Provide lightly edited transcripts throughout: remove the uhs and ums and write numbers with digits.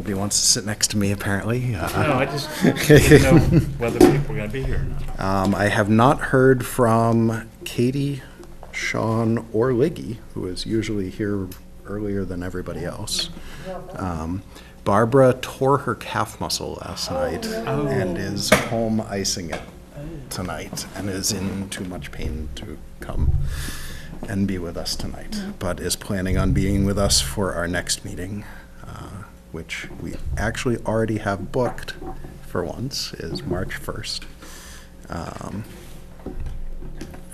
Nobody wants to sit next to me, apparently. No, I just didn't know whether people were going to be here or not. I have not heard from Katie, Sean, or Liggy, who is usually here earlier than everybody else. Barbara tore her calf muscle last night and is home icing it tonight and is in too much pain to come and be with us tonight, but is planning on being with us for our next meeting, which we actually already have booked for once, is March 1st. I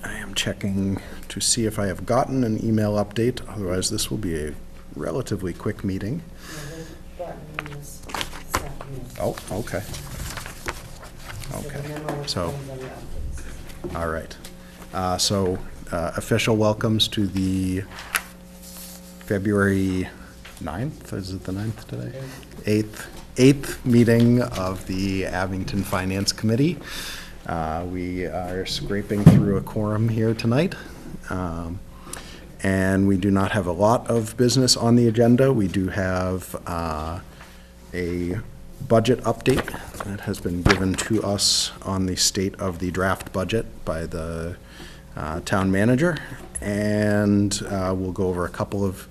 am checking to see if I have gotten an email update, otherwise this will be a relatively quick meeting. Oh, okay. Okay, so, all right. So official welcomes to the February 9th, is it the 9th today? 8th meeting of the Abington Finance Committee. We are scraping through a quorum here tonight. And we do not have a lot of business on the agenda. We do have a budget update that has been given to us on the state of the draft budget by the town manager. And we'll go over a couple of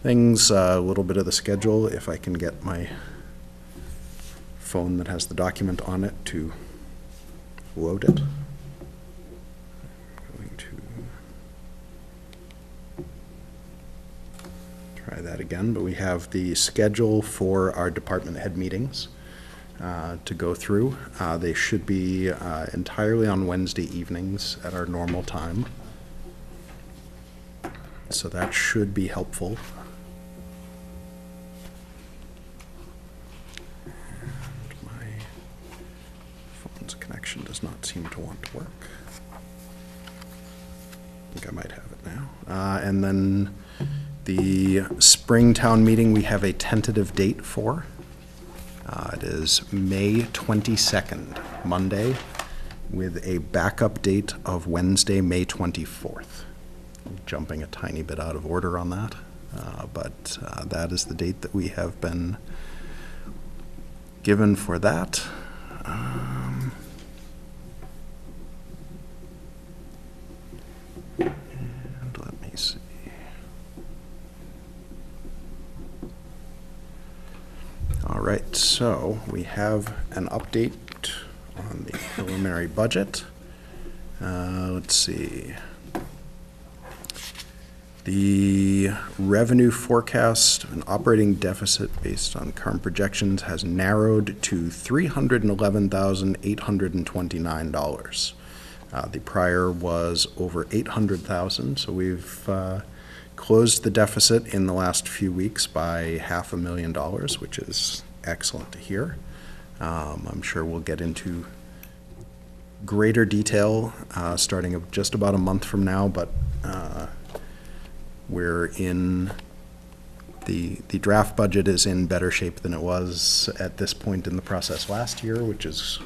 things, a little bit of the schedule, if I can get my phone that has the document on it to load it. I'm going to try that again, but we have the schedule for our department head meetings to go through. They should be entirely on Wednesday evenings at our normal time. So that should be helpful. And my phone's connection does not seem to want to work. I think I might have it now. And then the Springtown meeting, we have a tentative date for. It is May 22nd, Monday, with a backup date of Wednesday, May 24th. Jumping a tiny bit out of order on that, but that is the date that we have been given for that. And let me see. All right, so we have an update on the preliminary budget. Let's see. The revenue forecast and operating deficit based on current projections has narrowed to $311,829. The prior was over $800,000, so we've closed the deficit in the last few weeks by $500,000, which is excellent to hear. I'm sure we'll get into greater detail starting just about a month from now, but we're in the draft budget is in better shape than it was at this point in the process last year, which is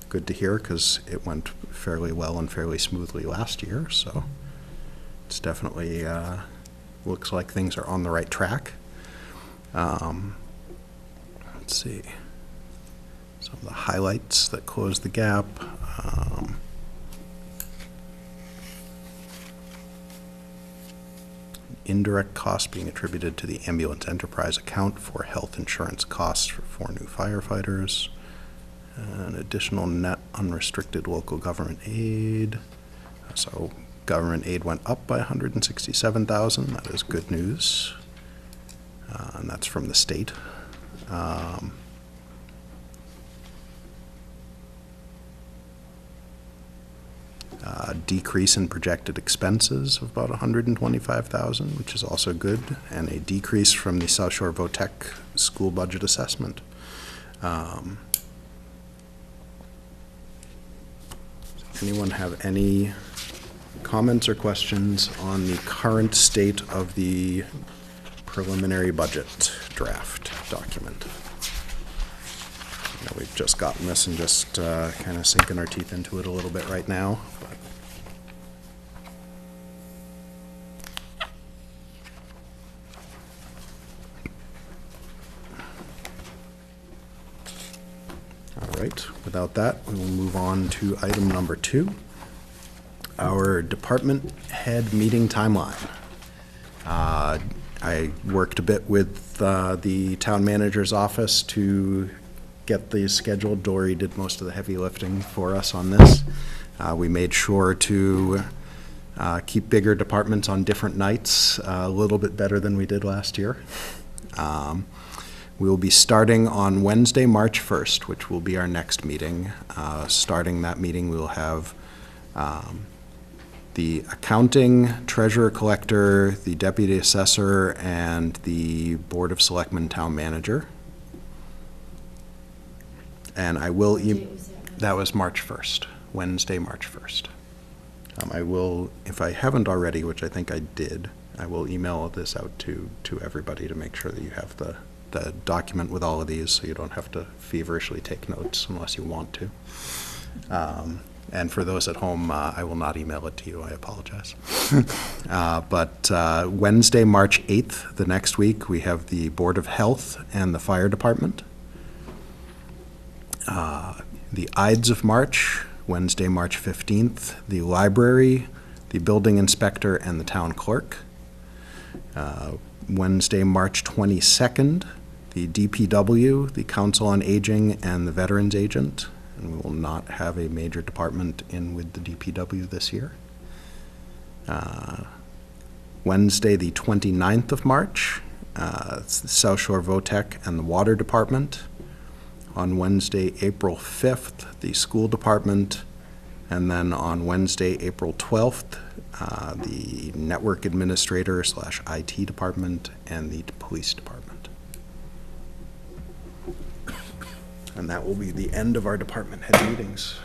good to hear because it went fairly well and fairly smoothly last year. So it's definitely looks like things are on the right track. Let's see some of the highlights that close the gap. Indirect costs being attributed to the ambulance enterprise account for health insurance costs for 4 new firefighters. An additional net unrestricted local government aid. So government aid went up by $167,000. That is good news. And that's from the state. Decrease in projected expenses of about $125,000, which is also good, and a decrease from the South Shore Votech school budget assessment. Does anyone have any comments or questions on the current state of the preliminary budget draft document? You know, we've just gotten this and just kind of sinking our teeth into it a little bit right now. But right, without that, we will move on to item number 2, our department head meeting timeline. I worked a bit with the town manager's office to get these scheduled. Dory did most of the heavy lifting for us on this. We made sure to keep bigger departments on different nights, a little bit better than we did last year. We will be starting on Wednesday, March 1st, which will be our next meeting. Starting that meeting, we will have the accounting, treasurer, collector, the deputy assessor, and the Board of Selectmen town manager. And I will, that was March 1st, Wednesday, March 1st. I will, if I haven't already, which I think I did, I will email this out to everybody to make sure that you have the document with all of these, so you don't have to feverishly take notes unless you want to. And for those at home, I will not email it to you, I apologize. But Wednesday, March 8th, the next week, we have the Board of Health and the Fire Department. The Ides of March, Wednesday, March 15th, the library, the building inspector, and the town clerk. Wednesday, March 22nd, the DPW, the Council on Aging, and the Veterans Agent. And we will not have a major department in with the DPW this year. Wednesday, the 29th of March, it's the South Shore VOTEC and the Water Department. On Wednesday, April 5th, the School Department. And then on Wednesday, April 12th, the Network Administrator / IT Department and the Police Department. And that will be the end of our department head meetings.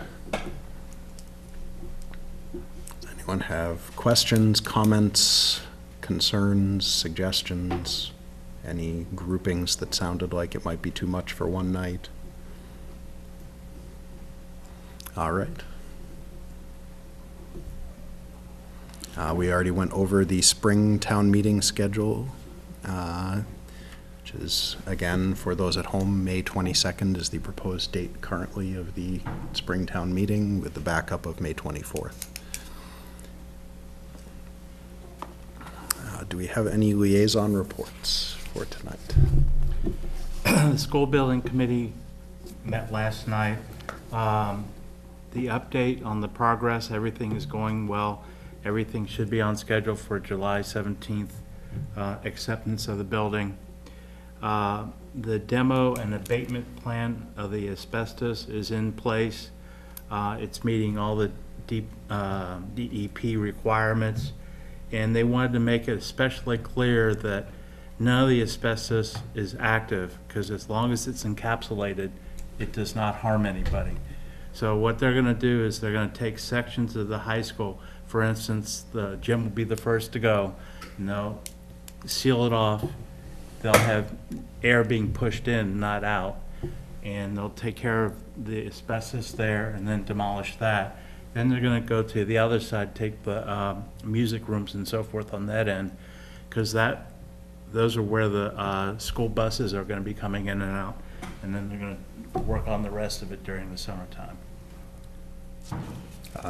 Does anyone have questions, comments, concerns, suggestions, any groupings that sounded like it might be too much for one night? All right. We already went over the spring town meeting schedule, which is, again, for those at home, May 22nd is the proposed date currently of the spring town meeting, with the backup of May 24th. Do we have any liaison reports for tonight? The school building committee met last night. The update on the progress, everything is going well. Everything should be on schedule for July 17th acceptance of the building. The demo and abatement plan of the asbestos is in place. It's meeting all the DEP requirements, and they wanted to make it especially clear that none of the asbestos is active, because as long as it's encapsulated, it does not harm anybody. So what they're going to do is they're going to take sections of the high school. For instance, the gym will be the first to go, and they'll seal it off. They'll have air being pushed in, not out, and they'll take care of the asbestos there and then demolish that. Then they're going to go to the other side, take the music rooms and so forth on that end, because those are where the school buses are going to be coming in and out, and then they're going to work on the rest of it during the summertime.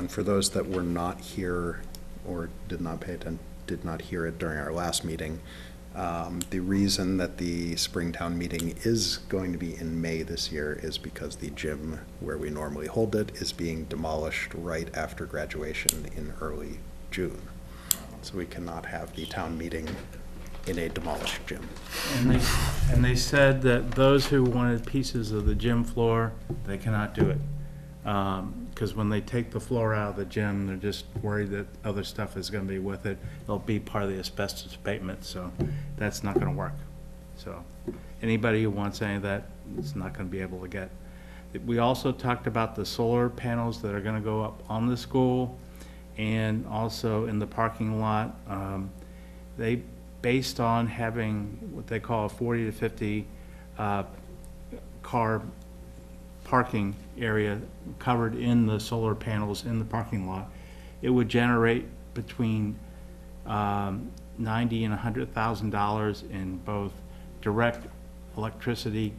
For those that were not here or did not hear it during our last meeting, the reason that the Springtown meeting is going to be in May this year is because the gym where we normally hold it is being demolished right after graduation in early June. So we cannot have the town meeting in a demolished gym. And they said that those who wanted pieces of the gym floor, they cannot do it. Because when they take the floor out of the gym, they're just worried that other stuff is going to be with it. It'll be part of the asbestos abatement, so that's not going to work. So anybody who wants any of that is not going to be able to get. We also talked about the solar panels that are going to go up on the school and also in the parking lot. They, based on having what they call a 40 to 50 car parking area covered in the solar panels in the parking lot, it would generate between $90,000 and $100,000 in both direct electricity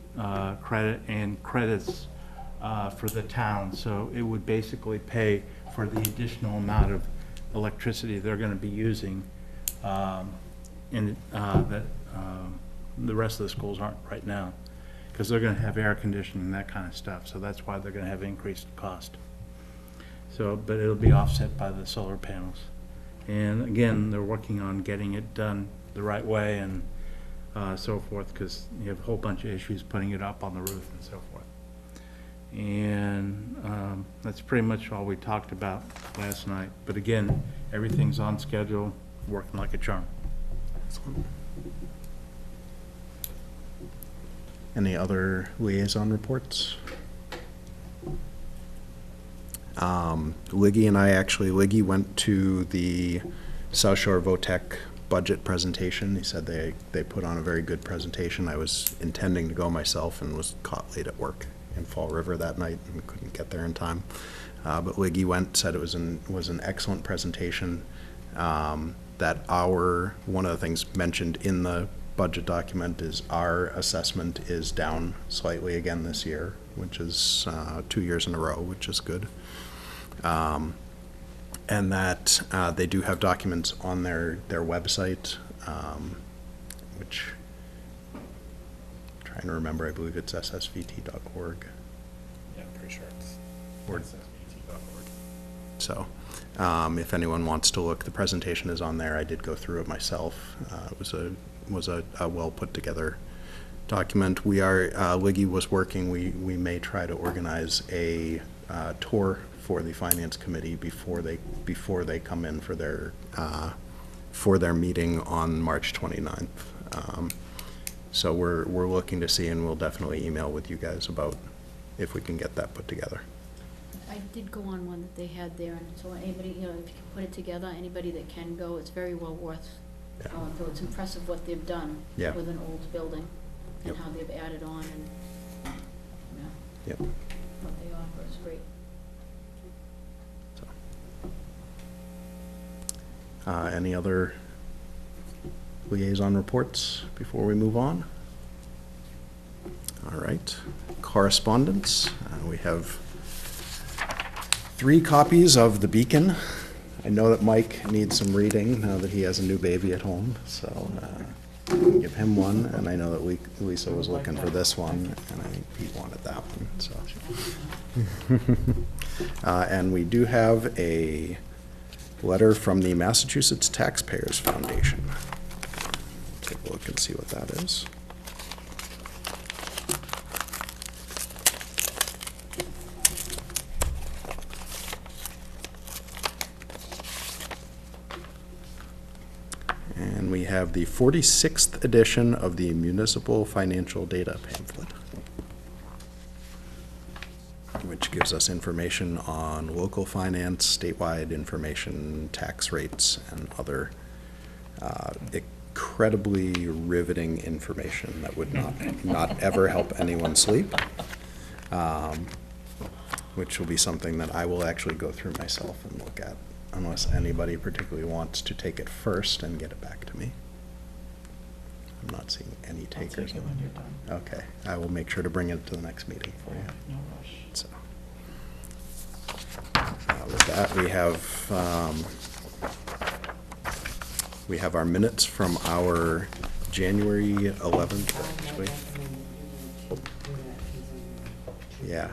credit and credits for the town. So it would basically pay for the additional amount of electricity they're going to be using that the rest of the schools aren't right now, because they're going to have air conditioning and that kind of stuff. So that's why they're going to have increased cost. So, but it'll be offset by the solar panels. And again, they're working on getting it done the right way and so forth, because you have a whole bunch of issues putting it up on the roof and so forth. And that's pretty much all we talked about last night. But again, everything's on schedule, working like a charm. Excellent. Any other liaison reports? Liggy and I Liggy went to the South Shore VOTEC budget presentation. He said they put on a very good presentation. I was intending to go myself and was caught late at work in Fall River that night and couldn't get there in time. But Liggy went, said it was an excellent presentation. That one of the things mentioned in the budget document is our assessment is down slightly again this year, which is 2 years in a row, which is good. And that they do have documents on their website, which I'm trying to remember, I believe it's ssvt.org. Yeah, I'm pretty sure it's ssvt.org. So if anyone wants to look, the presentation is on there. I did go through it myself. It was a well put together document. Liggy was working, we may try to organize a tour for the finance committee before they come in for their meeting on March 29th. So we're looking to see, and we'll definitely email with you guys about if we can get that put together. I did go on one that they had there, and so anybody, if you can put it together, anybody that can go, it's very well worth going through. It's impressive what they've done with an old building and how they've added on, and what they offer is great. Any other liaison reports before we move on? All right, correspondence. We have 3 copies of The Beacon. I know that Mike needs some reading now that he has a new baby at home, so I'll give him one. And I know that Lisa was looking for this one, and I think Pete wanted that one. So, and we do have a letter from the Massachusetts Taxpayers Foundation. Take a look and see what that is. And we have the 46th edition of the Municipal Financial Data Pamphlet, which gives us information on local finance, statewide information, tax rates, and other incredibly riveting information that would not ever help anyone sleep, which will be something that I will actually go through myself and look at, unless anybody particularly wants to take it first and get it back to me. I'm not seeing any takers. I'll take it when you're done. Okay, I will make sure to bring it to the next meeting for you. No rush. So, with that, we have our minutes from our January 11th, actually. Yeah,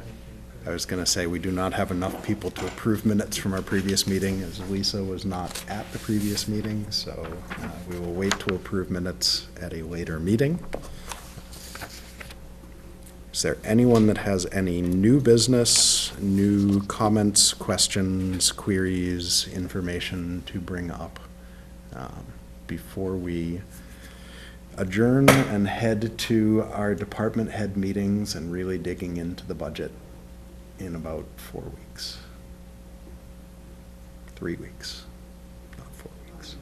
I was going to say, we do not have enough people to approve minutes from our previous meeting, as Lisa was not at the previous meeting, so we will wait to approve minutes at a later meeting. Is there anyone that has any new business, new comments, questions, queries, information to bring up before we adjourn and head to our department head meetings and really digging into the budget in about 4 weeks? 3 weeks, not 4 weeks.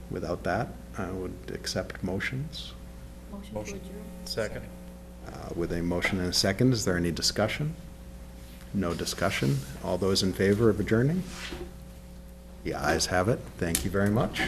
Without that, I would accept motions. Motion to adjourn? Second. With a motion and a second, is there any discussion? No discussion. All those in favor of adjourning? The ayes have it. Thank you very much.